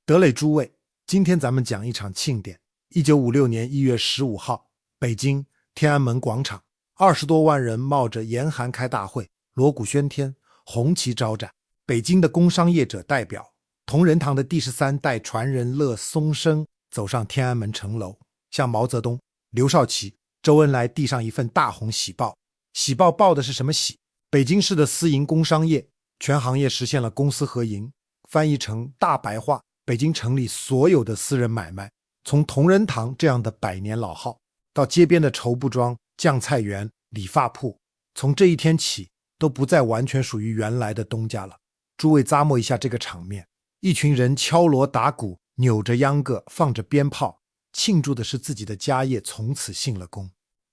德磊诸位，今天咱们讲一场庆典。1956年1月15号，北京天安门广场，20多万人冒着严寒开大会，锣鼓喧天，红旗招展。北京的工商业者代表，同仁堂的第13代传人乐松生走上天安门城楼，向毛泽东、刘少奇、周恩来递上一份大红喜报。喜报报的是什么喜？北京市的私营工商业全行业实现了公私合营，翻译成大白话，北京城里所有的私人买卖，从同仁堂这样的百年老号，到街边的绸布庄、酱菜园、理发铺，从这一天起都不再完全属于原来的东家了。诸位咂摸一下这个场面，一群人敲锣打鼓，扭着秧歌，放着鞭炮，庆祝的是自己的家业从此兴了功。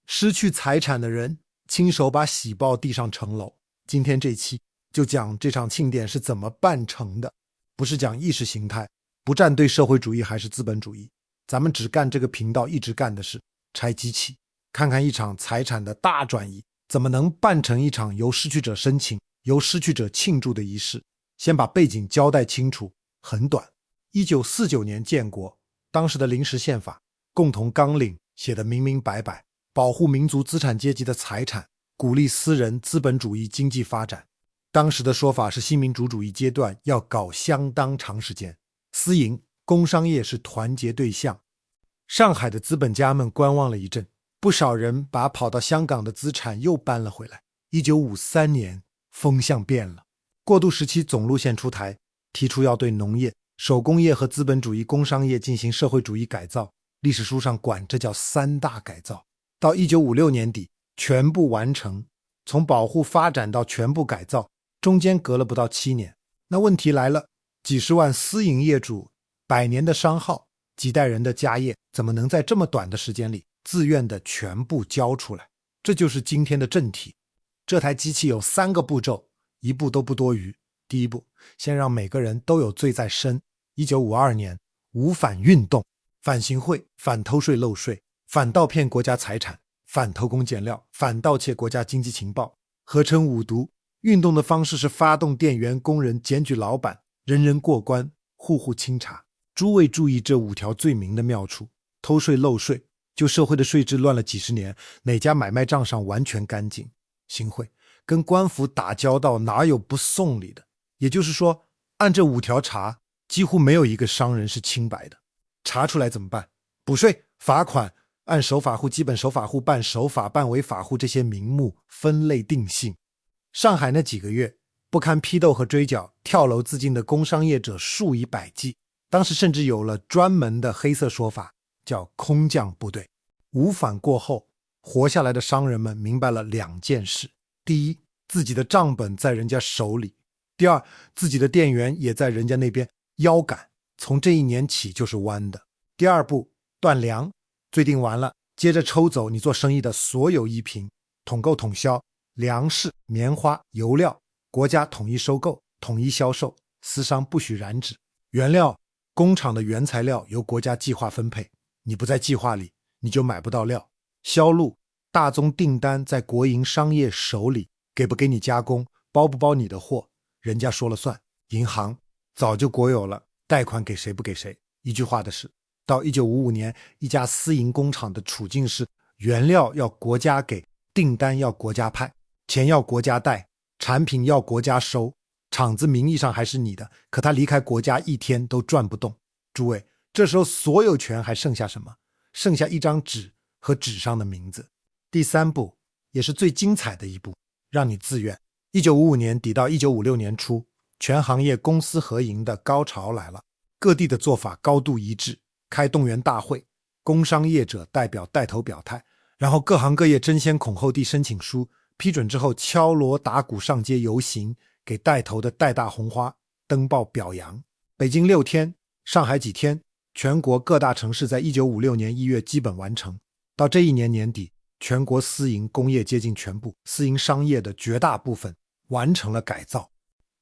失去财产的人亲手把喜报递上城楼。今天这期就讲这场庆典是怎么办成的，不是讲意识形态，不站队社会主义还是资本主义，咱们只干这个频道一直干的是拆机器，看看一场财产的大转移怎么能办成一场由失去者申请、由失去者庆祝的仪式。先把背景交代清楚，很短。1949年建国，当时的临时宪法共同纲领写得明明白白，保护民族资产阶级的财产，鼓励私人资本主义经济发展。当时的说法是新民主主义阶段要搞相当长时间，私营工商业是团结对象。上海的资本家们观望了一阵，不少人把跑到香港的资产又搬了回来。1953年风向变了，过渡时期总路线出台，提出要对农业、手工业和资本主义工商业进行社会主义改造，历史书上管这叫三大改造。到1956年底全部完成，从保护发展到全部改造，中间隔了不到7年。那问题来了，几十万私营业主100年的商号，几代人的家业，怎么能在这么短的时间里自愿的全部交出来？这就是今天的正题。这台机器有3个步骤，一步都不多余。第一步，先让每个人都有罪在身。1952年五反运动，反行贿、反偷税漏税、反盗骗国家财产、反偷工减料、反盗窃国家经济情报，合称五毒。运动的方式是发动店员、工人检举老板，人人过关，户户清查。诸位注意这5条罪名的妙处。偷税漏税，就社会的税制乱了几十年，哪家买卖账上完全干净。行贿，跟官府打交道，哪有不送礼的？也就是说，按这5条查，几乎没有一个商人是清白的。查出来怎么办？补税、罚款，按守法户、基本守法户办守法、办违法户这些名目分类定性。上海那几个月不堪批斗和追缴，跳楼自尽的工商业者数以百计，当时甚至有了专门的黑色说法，叫空降部队。五反过后，活下来的商人们明白了2件事：第一，自己的账本在人家手里；第二，自己的店员也在人家那边腰杆，从这一年起就是弯的。第二步，断粮，罪定完了，接着抽走你做生意的所有衣品，统购统销，粮食、棉花、油料，国家统一收购，统一销售，私商不许染指。原料，工厂的原材料由国家计划分配，你不在计划里，你就买不到料。销路，大宗订单在国营商业手里，给不给你加工，包不包你的货，人家说了算。银行早就国有了，贷款给谁不给谁，一句话的事。到1955年，一家私营工厂的处境是，原料要国家给，订单要国家派，钱要国家贷，产品要国家收，厂子名义上还是你的，可他离开国家1天都转不动。诸位，这时候所有权还剩下什么？剩下一张纸和纸上的名字。第3步，也是最精彩的一步，让你自愿。1955年底到1956年初，全行业公私合营的高潮来了，各地的做法高度一致，开动员大会，工商业者代表带头表态，然后各行各业争先恐后地申请书，批准之后敲锣打鼓上街游行，给带头的带大红花，登报表扬。北京6天，上海几天，全国各大城市在1956年1月基本完成。到这一年年底，全国私营工业接近全部，私营商业的绝大部分完成了改造。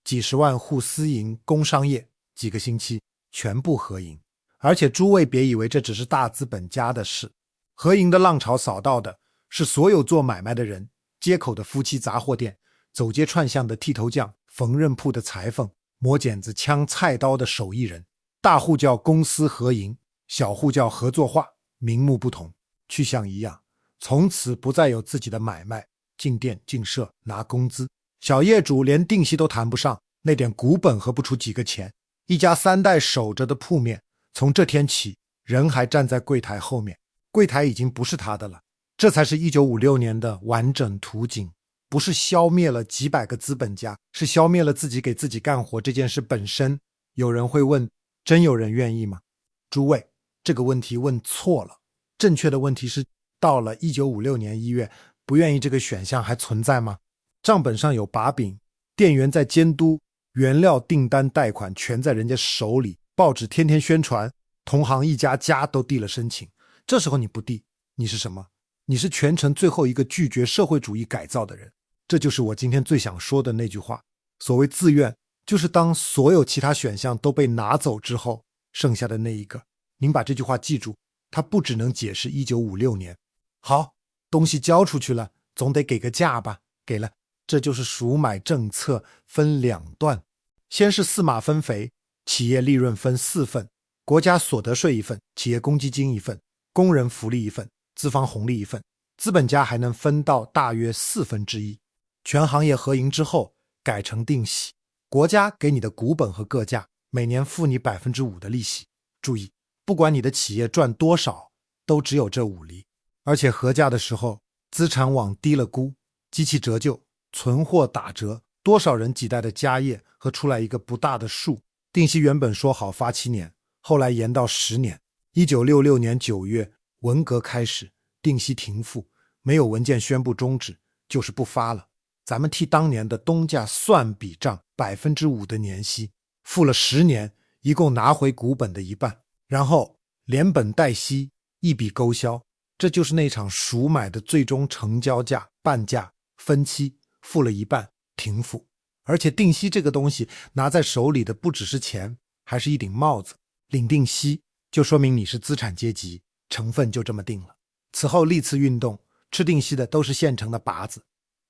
几十万户私营工商业，几个星期全部合营。而且诸位别以为这只是大资本家的事，合营的浪潮扫到的是所有做买卖的人，街口的夫妻杂货店，走街串巷的剃头匠，缝纫铺的裁缝，磨剪子、枪、菜刀的手艺人，大户叫公私合营，小户叫合作化，名目不同，去向一样。从此不再有自己的买卖，进店进社拿工资，小业主连定息都谈不上，那点股本合不出几个钱。一家三代守着的铺面，从这天起人还站在柜台后面，柜台已经不是他的了。这才是1956年的完整图景，不是消灭了几百个资本家，是消灭了自己给自己干活这件事本身。有人会问，真有人愿意吗？诸位，这个问题问错了。正确的问题是，到了1956年1月，不愿意这个选项还存在吗？账本上有把柄，店员在监督，原料订单贷款全在人家手里，报纸天天宣传，同行一家家都递了申请。这时候你不递，你是什么？你是全城最后一个拒绝社会主义改造的人。这就是我今天最想说的那句话，所谓自愿，就是当所有其他选项都被拿走之后，剩下的那一个。您把这句话记住，它不只能解释1956年。好，东西交出去了，总得给个价吧，给了。这就是赎买政策分两段，先是4码分肥，企业利润分4份，国家所得税1份，企业公积金1份，工人福利1份，资方红利1份，资本家还能分到大约1/4。全行业合营之后改成定息，国家给你的股本和个价每年付你 5% 的利息。注意，不管你的企业赚多少，都只有这5厘。而且合价的时候，资产往低了估，机器折旧，存货打折，多少人几代的家业和出来一个不大的数。定息原本说好发7年，后来延到10年。1966年9月，文革开始，定息停付，没有文件宣布终止，就是不发了。咱们替当年的东家算笔账，5%的年息，付了10年，一共拿回股本的一半，然后连本带息一笔勾销。这就是那场赎买的最终成交价，半价分期付了一半停付。而且定息这个东西拿在手里的不只是钱，还是一顶帽子。领定息就说明你是资产阶级，成分就这么定了。此后历次运动吃定息的都是县城的拔子，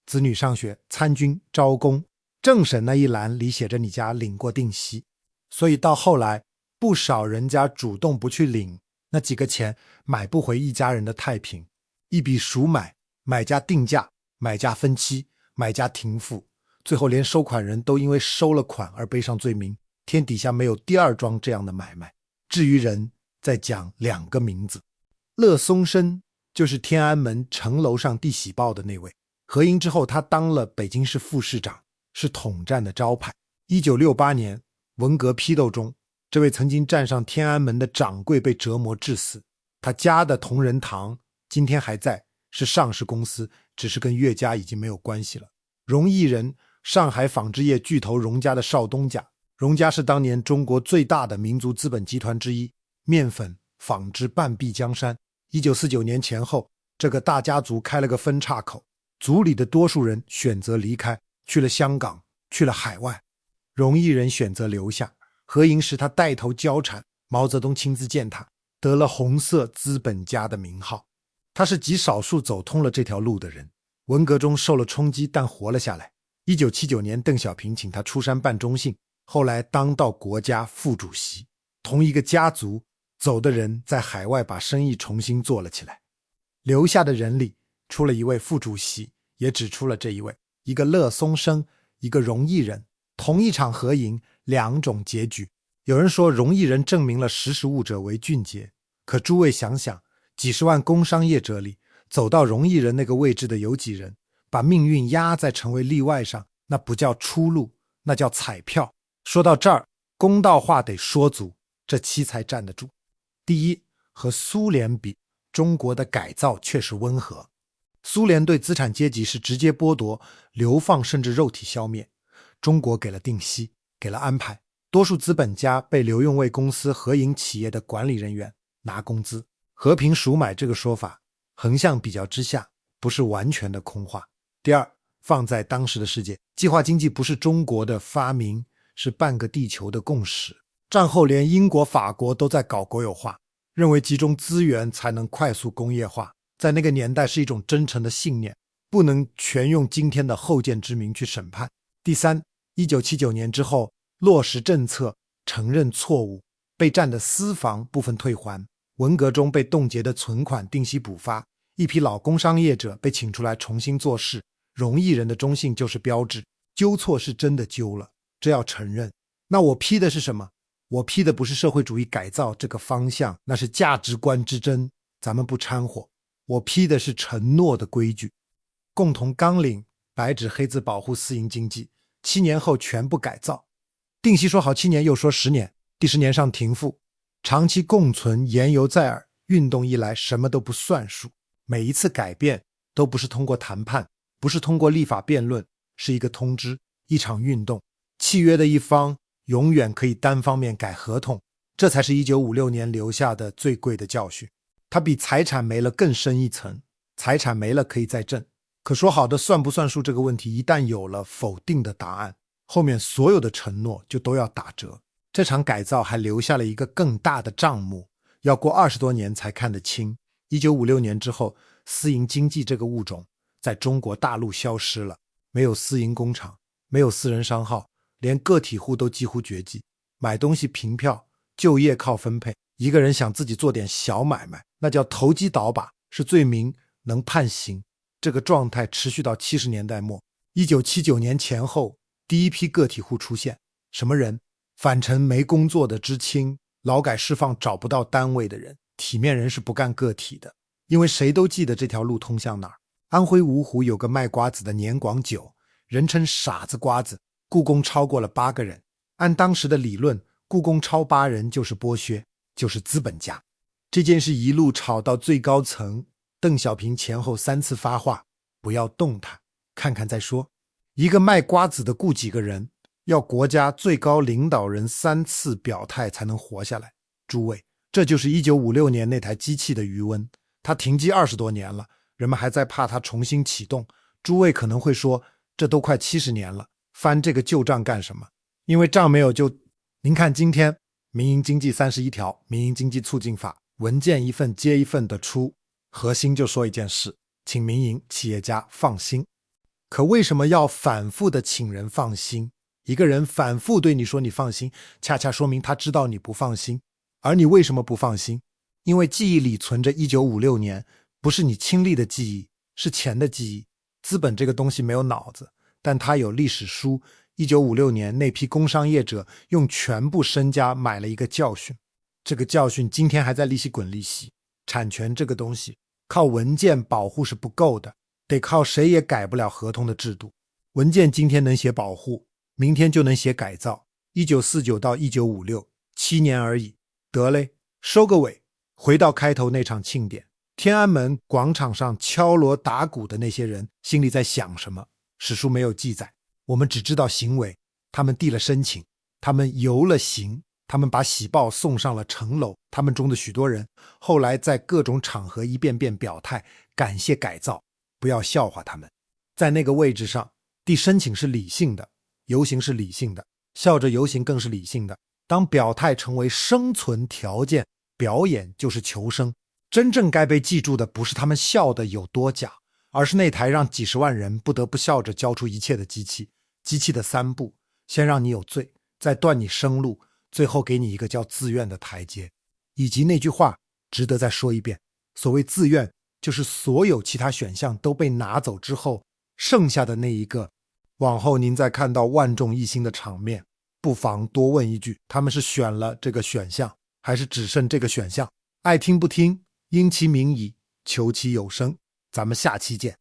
子女上学参军招工，政审那一栏里写着你家领过定息。所以到后来不少人家主动不去领，那几个钱买不回一家人的太平。一笔赎买，买家定价，买家分期，买家停付，最后连收款人都因为收了款而背上罪名。天底下没有第二桩这样的买卖。至于人，再讲2个名字。乐松生就是天安门城楼上递喜报的那位，合营之后他当了北京市副市长，是统战的招牌。1968年文革批斗中，这位曾经站上天安门的掌柜被折磨致死。他家的同仁堂今天还在，是上市公司，只是跟岳家已经没有关系了。荣毅人，上海纺织业巨头荣家的少东家。荣家是当年中国最大的民族资本集团之一，面粉、纺织半壁江山。1949年前后，这个大家族开了个分岔口，族里的多数人选择离开，去了香港，去了海外。荣毅人选择留下，合营时他带头交产，毛泽东亲自见他，得了红色资本家的名号。他是极少数走通了这条路的人，文革中受了冲击但活了下来。1979年邓小平请他出山办中信，后来当到国家副主席。同一个家族走的人在海外把生意重新做了起来。留下的人里出了一位副主席，也只出了这一位，一个乐松生，一个荣毅人。同一场合营，2种结局。有人说荣毅人证明了识时务者为俊杰，可诸位想想，几十万工商业者里走到荣毅人那个位置的有几人？把命运压在成为例外上，那不叫出路，那叫彩票。说到这儿，公道话得说足，这期才站得住。第一，和苏联比，中国的改造确实温和。苏联对资产阶级是直接剥夺、流放甚至肉体消灭，中国给了定息，给了安排，多数资本家被留用为公司合营企业的管理人员拿工资。和平赎买这个说法，横向比较之下，不是完全的空话。第二，放在当时的世界，计划经济不是中国的发明，是半个地球的共识。战后连英国、法国都在搞国有化，认为集中资源才能快速工业化，在那个年代是一种真诚的信念，不能全用今天的后见之明去审判。第三，1979年之后落实政策，承认错误，被占的私房部分退还，文革中被冻结的存款定期补发，一批老工商业者被请出来重新做事，容易人的中性就是标志。纠错是真的纠了，这要承认。那我批的是什么？我批的不是社会主义改造这个方向，那是价值观之争，咱们不掺和。我批的是承诺的规矩，共同纲领，白纸黑字保护私营经济，7年后全部改造。定期说好7年，又说10年，第10年上停付，长期共存，言犹在耳。运动一来，什么都不算数。每一次改变都不是通过谈判，不是通过立法辩论，是一个通知，一场运动。契约的一方永远可以单方面改合同，这才是1956年留下的最贵的教训。它比财产没了更深一层，财产没了可以再挣，可说好的算不算数这个问题，一旦有了否定的答案，后面所有的承诺就都要打折。这场改造还留下了一个更大的账目，要过20多年才看得清。1956年之后，私营经济这个物种在中国大陆消失了，没有私营工厂，没有私人商号，连个体户都几乎绝迹，买东西凭票，就业靠分配。一个人想自己做点小买卖，那叫投机倒把，是罪名，能判刑。这个状态持续到70年代末。1979年前后，第一批个体户出现。什么人？返程没工作的知青，劳改释放找不到单位的人。体面人是不干个体的，因为谁都记得这条路通向哪儿。安徽芜湖有个卖瓜子的年广久，人称傻子瓜子，雇工超过了8个人。按当时的理论，雇工超8人就是剥削，就是资本家。这件事一路吵到最高层，邓小平前后3次发话，不要动弹，看看再说。一个卖瓜子的雇几个人，要国家最高领导人3次表态才能活下来。诸位，这就是1956年那台机器的余温，它停机20多年了，人们还在怕它重新启动。诸位可能会说，这都快70年了，翻这个旧账干什么？因为账没有就……您看今天民营经济31条，民营经济促进法，文件一份接一份的出，核心就说一件事，请民营企业家放心。可为什么要反复的请人放心？一个人反复对你说你放心，恰恰说明他知道你不放心。而你为什么不放心？因为记忆里存着1956年，不是你亲历的记忆，是钱的记忆。资本这个东西没有脑子，但它有历史书。1956年那批工商业者用全部身家买了一个教训，这个教训今天还在利息滚利息。产权这个东西靠文件保护是不够的，得靠谁也改不了合同的制度。文件今天能写保护，明天就能写改造。1949到1956，7年而已。得嘞，收个尾，回到开头那场庆典，天安门广场上敲锣打鼓的那些人心里在想什么？史书没有记载，我们只知道行为。他们递了申请，他们游了行，他们把喜报送上了城楼。他们中的许多人后来在各种场合一遍遍表态，感谢改造，不要笑话他们。在那个位置上，递申请是理性的，游行是理性的，笑着游行更是理性的。当表态成为生存条件，表演就是求生。真正该被记住的不是他们笑的有多假，而是那台让几十万人不得不笑着交出一切的机器。机器的3步，先让你有罪，再断你生路，最后给你一个叫自愿的台阶。以及那句话值得再说一遍，所谓自愿，就是所有其他选项都被拿走之后，剩下的那一个。往后您再看到万众一心的场面，不妨多问一句，他们是选了这个选项，还是只剩这个选项？爱听不听，因其名矣，求其有声。咱们下期见。